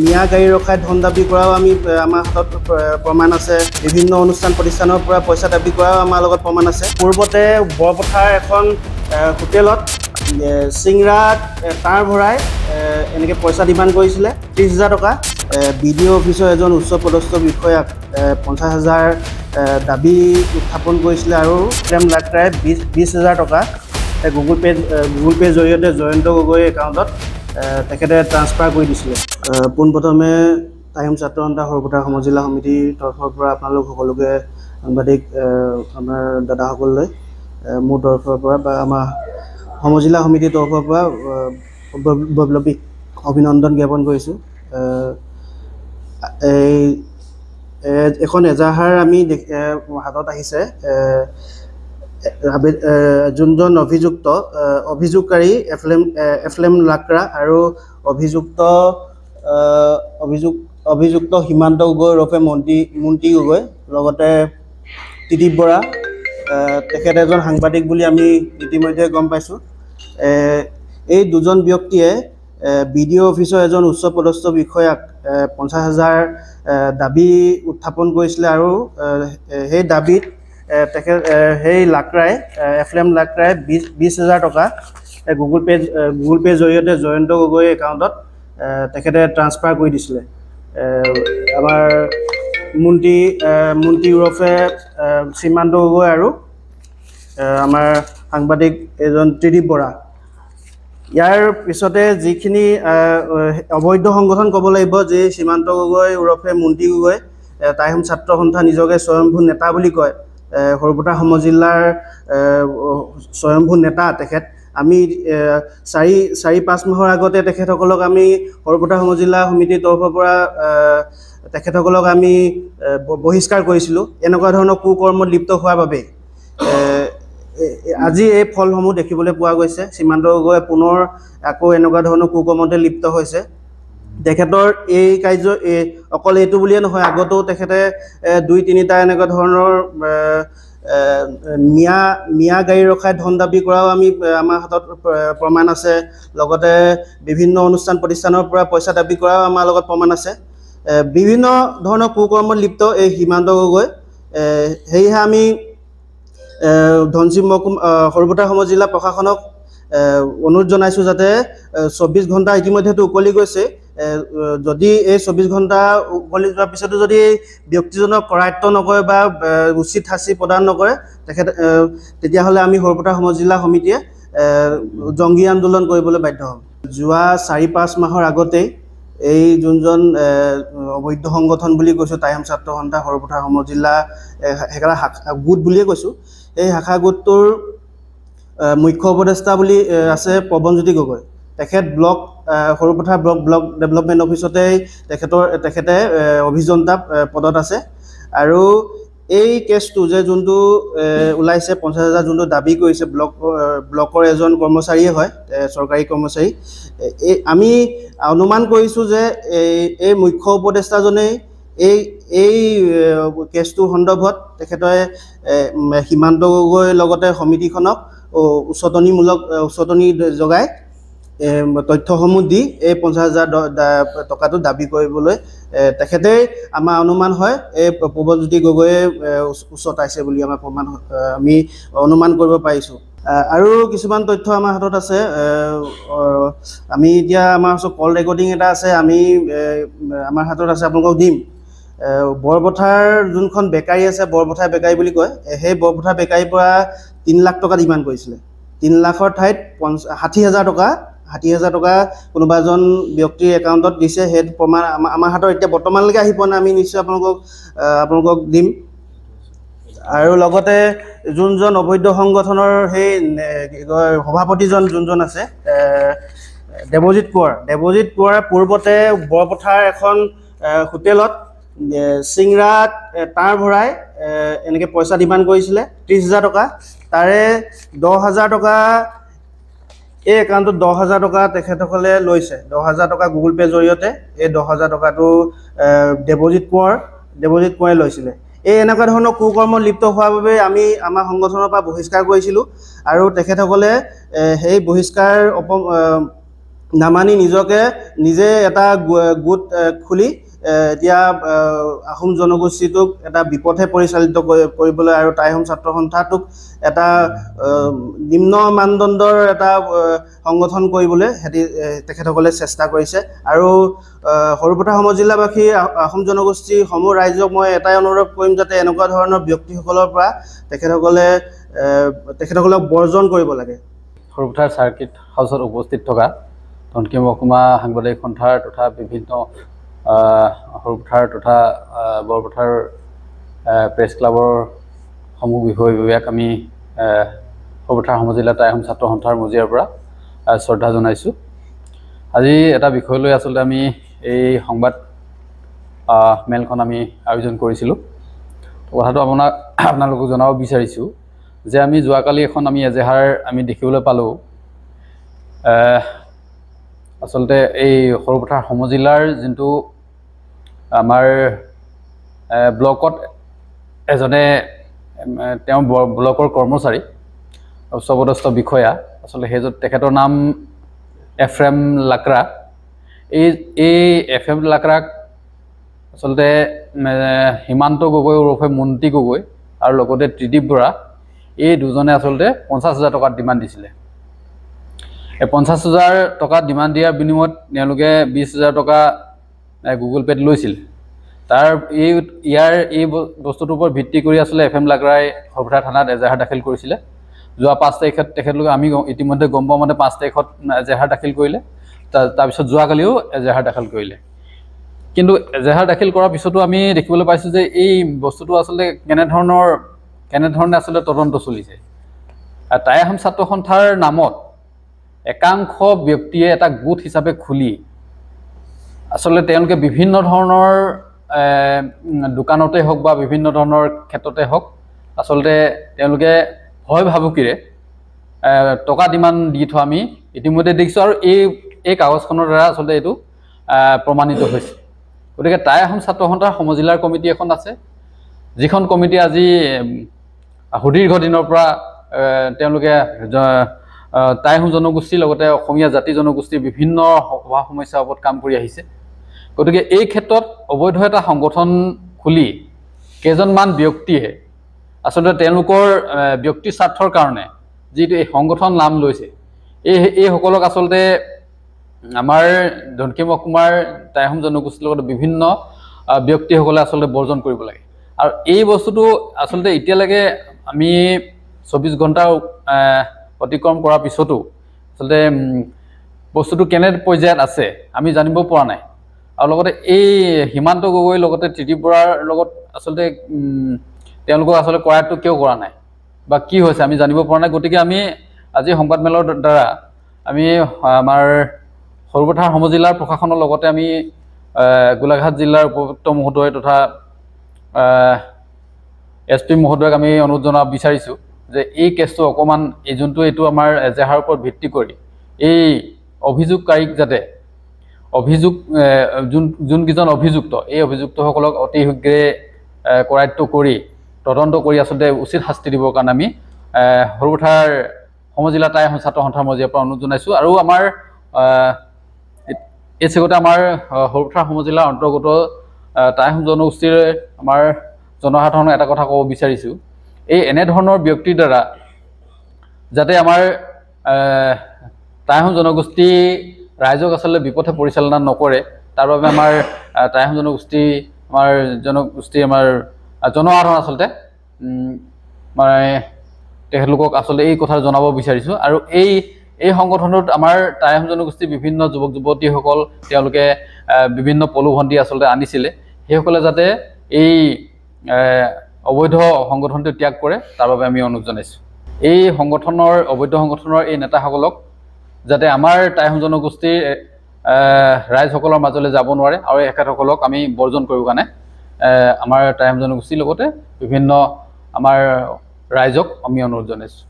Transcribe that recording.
মিয়া গাড়ী ৰখাই ধন দাবী কৰাও আমি আমাৰ হাতত প্ৰমাণ আছে। বিভিন্ন অনুষ্ঠান প্ৰতিষ্ঠানৰ পৰা পইচা দাবী কৰাও আমাৰ লগত প্ৰমাণ আছে। পূৰ্বতে বৰপথাৰ এখন হোটেলত চিংৰাত তাৰ ভৰাই এনেকৈ পইচা ডিমাণ্ড কৰিছিলে 30,000 টকা। বিডিঅ' অফিচৰ এজন উচ্চ পদস্থ বিষয়াক 50,000 দাবী উত্থাপন কৰিছিলে আৰু প্ৰেম লাকৰাই 20,000 টকা গুগল পে'ৰ জৰিয়তে জয়ন্ত গগৈ একাউণ্টত তেখেতে ট্ৰান্সফাৰ কৰি দিছিলে। পোনপ্ৰথমে টাইম ছাত্ৰ সন্থা সৰুপথাৰ সমজিলা সমিতিৰ তৰফৰ পৰা আপোনালোক সকলোকে সাংবাদিক আমাৰ দাদাসকললৈ মোৰ তৰফৰ পৰা বা আমাৰ সমজিলা সমিতিৰ তৰফৰ পৰা বৈপ্লৱিক অভিনন্দন জ্ঞাপন কৰিছোঁ। এখন এজাহাৰ আমি হাতত আহিছে। যোনজন অভিযোগকাৰী এফলেম লাকৰা আৰু অভিযুক্ত সীমান্ত গগৈ ওৰফে মন্ত্ৰী গগৈ, লগতে ত্ৰিদীপ বৰা, তেখেত এজন সাংবাদিক বুলি আমি ইতিমধ্যে গম পাইছোঁ। এই দুজন ব্যক্তিয়ে বিডিঅ' অফিচৰ এজন উচ্চ পদস্থ বিষয়াক 50,000 দাবী উত্থাপন কৰিছিলে আৰু সেই দাবীত সেই এফলেম লাকৰাই 20,000 টকা গুগল পে'ৰ জৰিয়তে জয়ন্ত গগৈ একাউণ্টত তেখেতে ট্ৰান্সফাৰ কৰি দিছিলে। আমাৰ মন্ত্ৰী ওৰফে সীমান্ত গগৈ আৰু আমাৰ সাংবাদিক এজন ত্ৰিদীপ বৰা। ইয়াৰ পিছতে যিখিনি অবৈধ সংগঠন ক'ব লাগিব, যে সীমান্ত গগৈ ওৰফে মন্ত্ৰী গগৈ টাইম ছাত্ৰ সন্থা নিজকে স্বয়ম্ভূ নেতা বুলি কয়। সৰুপথাৰ সমজিলাৰ স্বয়ম্ভূ নেতা তেখেত। আমি 4-5 মাহৰ আগতে তেখেতসকলক আমি সৰুপথাৰ সমজিলা সমিতিৰ তৰফৰ পৰা তেখেতসকলক আমি বহিষ্কাৰ কৰিছিলোঁ এনেকুৱা ধৰণৰ কুকৰ্মত লিপ্ত হোৱাৰ বাবে। আজি এই ফলসমূহ দেখিবলৈ পোৱা গৈছে। সীমান্ত গগৈ পুনৰ আকৌ এনেকুৱা ধৰণৰ কুকৰ্মতে লিপ্ত হৈছে। তেখেতৰ এই কাৰ্য অকল এইটো বুলিয়ে নহয়, আগতেও তেখেতে 2-3টা এনেকুৱা ধৰণৰ মিয়া গাড়ী ৰখাই ধন দাবী কৰাও আমি আমাৰ হাতত প্ৰমাণ আছে। লগতে বিভিন্ন অনুষ্ঠান প্ৰতিষ্ঠানৰ পৰা পইচা দাবী কৰাও আমাৰ লগত প্ৰমাণ আছে। বিভিন্ন ধৰণৰ কুকৰ্মত লিপ্ত এই সীমান্ত গগৈ। সেয়েহে আমি ধনশিৰি সৰুপথাৰ সমজিলা প্ৰশাসনক অনুৰোধ জনাইছোঁ যাতে 24 ঘণ্টা ইতিমধ্যেতো উকলি গৈছে। যদি এই 24 ঘণ্টা উকলি যোৱাৰ পিছতো যদি ব্যক্তিজনক কৰায়ত্ব নকৰে বা উচিত শাস্তি প্ৰদান নকৰে তেতিয়াহ'লে আমি সৰুপথাৰ সমজিলা সমিতিয়ে জংগী আন্দোলন কৰিবলৈ বাধ্য হ'ম। যোৱা 4-5 মাহৰ আগতেই এই যোনজন অবৈধ সংগঠন বুলি কৈছোঁ টাইম ছাত্ৰ সন্থা সৰুপথাৰ সমজিলা সেইকাৰণে গোট বুলিয়ে কৈছোঁ, এই শাখা গোটটোৰ মুখ্য উপদেষ্টা বুলি আছে পৱনজ্যোতি গগৈ। তেখেত সৰুপথাৰ ব্লক ডেভেলপমেণ্ট অফিচতেই তেখেতে অভিযন্তা পদত আছে। আৰু এই কেছটো যে যোনটো ওলাইছে 50,000 যোনটো দাবী কৰিছে ব্লকৰ এজন কৰ্মচাৰীয়ে হয়, চৰকাৰী কৰ্মচাৰী। আমি অনুমান কৰিছোঁ যে এই মুখ্য উপদেষ্টাজনেই এই কেছটোৰ সন্দৰ্ভত তেখেতে সীমান্ত গগৈৰ লগতে সমিতিখনক উচতনি জগাই তথ্যসমূহ দি এই 50,000 টকাটো দাবী কৰিবলৈ তেখেতেই আমাৰ অনুমান হয় এই পৱনজ্যোতি গগৈয়ে উচতাইছে বুলি আমি অনুমান কৰিব পাৰিছোঁ। আৰু কিছুমান তথ্য আমাৰ হাতত আছে। আমি এতিয়া আমাৰ ওচৰত কল ৰেকৰ্ডিং এটা আছে, আমি আমাৰ হাতত আছে, আপোনালোকক দিম। বৰপথাৰ যোনখন বেকাৰী আছে, বৰপথাৰ বেকাৰী বুলি কয়, সেই বৰপথাৰ বেকাৰীৰ পৰা 3 লাখ টকা ডিমাণ্ড কৰিছিলে। 3 লাখৰ ঠাইত 60,000 টকা কোনোবা এজন ব্যক্তিৰ একাউণ্টত দিছে। সেইটো প্ৰমাণ আমাৰ হাতত এতিয়া বৰ্তমানলৈকে আহি পোৱা নাই, আমি নিশ্চয় আপোনালোকক দিম। আৰু লগতে যোনজন অবৈধ সংগঠনৰ সেই সভাপতিজন যোনজন আছে দেৱজিৎ কোঁৱৰ পূৰ্বতে বৰপথাৰ এখন হোটেলত চিংৰাত তাৰ ভৰাই এনেকৈ পইচা ডিমাণ্ড কৰিছিলে 30,000 টকা। তাৰে 10,000 টকা এই একাউণ্টত 10,000 টকা তেখেতসকলে লৈছে। 10,000 টকা গুগল পে'ৰ জৰিয়তে এই 10,000 টকাটো দেৱজিৎ কোঁৱৰে লৈছিলে। এই এনেকুৱা ধৰণৰ কুকৰ্মত লিপ্ত হোৱাৰ বাবে আমি আমাৰ সংগঠনৰ পৰা বহিষ্কাৰ কৰিছিলোঁ। আৰু তেখেতসকলে সেই বহিষ্কাৰ নামানি নিজে এটা গোট খুলি এতিয়া আহোম জনগোষ্ঠীটোক এটা বিপথে পৰিচালিত কৰিবলৈ আৰু টাই আহোম ছাত্ৰ সন্থাটোক এটা নিম্ন মানদণ্ডৰ এটা সংগঠন কৰিবলৈ তেখেতসকলে চেষ্টা কৰিছে। আৰু সৰুপথাৰ সমজিল্লাবাসী আহোম জনগোষ্ঠী সমূহ ৰাইজক মই এটাই অনুৰোধ কৰিম যাতে এনেকুৱা ধৰণৰ ব্যক্তিসকলৰ পৰা তেখেতসকলক বৰ্জন কৰিব লাগে। সৰুপথাৰ চাৰ্কিট হাউচত উপস্থিত থকা ধনশিৰি মহকুমা সাংবাদিক সন্থাৰ তথা বিভিন্ন সৰুপথাৰ তথা বৰপথাৰ প্ৰেছ ক্লাবৰ সমূহ বিষয়াক আমি সৰুপথাৰ সমজিল্লা টাই আহোম ছাত্ৰ সন্থাৰ মজিয়াৰ পৰা শ্ৰদ্ধা জনাইছোঁ। আজি এটা বিষয় লৈ আচলতে আমি এই সংবাদ মেলখন আমি আয়োজন কৰিছিলোঁ। কথাটো আপোনালোকক জনাব বিচাৰিছোঁ যে আমি যোৱাকালি এখন এজেহাৰ আমি দেখিবলৈ পালোঁ। আচলতে এই সৰুপথাৰ সমজিল্লাৰ যোনটো আমাৰ ব্লকত এজনে তেওঁ ব্লকৰ কৰ্মচাৰী উচ্চপদস্থ বিষয়া, আচলতে তেখেতৰ নাম এফ্ৰেম লাকৰা। এই এফ্ৰেম লাকৰাক আচলতে হিমান্ত গগৈ ওৰফে মন্ত্ৰী গগৈ আৰু লগতে ত্ৰিদীপ বৰা এই দুজনে আচলতে 50,000 টকাৰ ডিমাণ্ড দিছিলে। এই 50,000 টকা ডিমাণ্ড দিয়াৰ বিনিময়ত তেওঁলোকে 20,000 টকা গুগল পে'ত লৈছিল। এই বস্তুটোৰ ওপৰত ভিত্তি কৰি আচলতে এফ্ৰেম লাকৰাই সৰুপথাৰ থানাত এজাহাৰ দাখিল কৰিছিলে। যোৱা 5 তাৰিখত তেখেতলোকে আমি ইতিমধ্যে গম পোৱা মতে 5 তাৰিখত এজাহাৰ দাখিল কৰিলে। তাৰপিছত যোৱাকালিও এজাহাৰ দাখিল কৰিলে। কিন্তু এজাহাৰ দাখিল কৰাৰ পিছতো আমি দেখিবলৈ পাইছোঁ যে এই বস্তুটো আচলতে কেনেধৰণে আচলতে তদন্ত চলিছে। টাই আহোম ছাত্ৰ সন্থাৰ নামত একাংশ ব্যক্তিয়ে এটা গোট হিচাপে খুলি আচলতে তেওঁলোকে বিভিন্ন ধৰণৰ দোকানতে হওক বা বিভিন্ন ধৰণৰ ক্ষেত্ৰতে হওক আচলতে তেওঁলোকে ভয় ভাবুকিৰে টকা ডিমাণ্ড দি থোৱা আমি ইতিমধ্যে দেখিছোঁ। আৰু এই কাগজখনৰ দ্বাৰা আচলতে এইটো প্ৰমাণিত হৈছে। গতিকে টাই আহোম ছাত্ৰ সন্থাৰ সমজিল্লাৰ কমিটি এখন আছে, যিখন কমিটি আজি সুদীৰ্ঘ দিনৰ পৰা তেওঁলোকে টাই আহোম জনগোষ্ঠীৰ লগতে অসমীয়া জাতি জনগোষ্ঠীৰ বিভিন্ন সভা সমস্যাৰ ওপৰত কাম কৰি আহিছে। গতিকে এই ক্ষেত্ৰত অবৈধ এটা সংগঠন খুলি কেইজনমান ব্যক্তিয়ে আচলতে তেওঁলোকৰ ব্যক্তি স্বাৰ্থৰ কাৰণে যিটো এই সংগঠন নাম লৈছে, এইসকলক আচলতে আমাৰ ধনশিৰি মহকুমাৰ টাই আহোম জনগোষ্ঠীৰ লগত বিভিন্ন ব্যক্তিসকলে আচলতে বৰ্জন কৰিব লাগে। আৰু এই বস্তুটো আচলতে এতিয়ালৈকে আমি 24 ঘণ্টা অতিক্ৰম কৰাৰ পিছতো আচলতে বস্তুটো কেনে পৰ্যায়ত আছে আমি জানিব পৰা নাই। আৰু লগতে এই হিমান্ত গগৈৰ লগতে ত্ৰিদীপ বৰাৰ লগত আচলতে তেওঁলোকক আচলতে কৰায়ত্ব কিয় কৰা নাই বা কি হৈছে আমি জানিব পৰা নাই। গতিকে আমি আজি সংবাদমেলৰ দ্বাৰা আমি আমাৰ সৰুপথাৰ সমজিল্লাৰ প্ৰশাসনৰ লগতে আমি গোলাঘাট জিলাৰ উপায়ুক্ত মহোদয় তথা SP মহোদয়ক আমি অনুৰোধ জনাব বিচাৰিছোঁ যে এই কেছটো অকণমান যোনটো এইটো আমাৰ এজাহাৰৰ ওপৰত ভিত্তি কৰি এই অভিযোগকাৰীক যাতে যোনকেইজন অভিযুক্ত এই অভিযুক্তসকলক অতি শীঘ্ৰে কৰায়ত্ব কৰি তদন্ত কৰি আচলতে উচিত শাস্তি দিবৰ কাৰণে আমি সৰুপথাৰ সমজিল্লা টাই আহোম ছাত্ৰ সন্থাৰ মজিয়াৰ পৰা অনুৰোধ জনাইছোঁ। আৰু আমাৰ এই চেগতে আমাৰ সৰুপথাৰ সমজিল্লাৰ অন্তৰ্গত টাই আহোম জনগোষ্ঠীৰ আমাৰ জনসাধাৰণক এটা কথা ক'ব বিচাৰিছোঁ, এই এনেধৰণৰ ব্যক্তিৰ দ্বাৰা যাতে আমাৰ টাই আহোম জনগোষ্ঠী ৰাইজক আচলতে বিপথে পৰিচালনা নকৰে, তাৰ বাবে আমাৰ টাই আহোম জনগোষ্ঠী আমাৰ জনসাধাৰণ আচলতে মানে তেখেতলোকক আচলতে এই কথা জনাব বিচাৰিছোঁ। আৰু এই সংগঠনটোত আমাৰ টাই আহোম জনগোষ্ঠীৰ বিভিন্ন যুৱক যুৱতীসকল তেওঁলোকে বিভিন্ন প্ৰলোভন দি আচলতে আনিছিলে, সেইসকলে যাতে এই অবৈধ সংগঠনটো ত্যাগ কৰে তাৰ বাবে আমি অনুৰোধ জনাইছোঁ। এই অবৈধ সংগঠনৰ এই নেতাসকলক যাতে আমাৰ টাই আহোম জনগোষ্ঠীৰ ৰাইজসকলৰ মাজলৈ যাব নোৱাৰে আৰু এখেতসকলক আমি বৰ্জন কৰিব কাৰণে আমাৰ টাই আহোম জনগোষ্ঠীৰ লগতে বিভিন্ন আমাৰ ৰাইজক আমি অনুৰোধ জনাইছোঁ।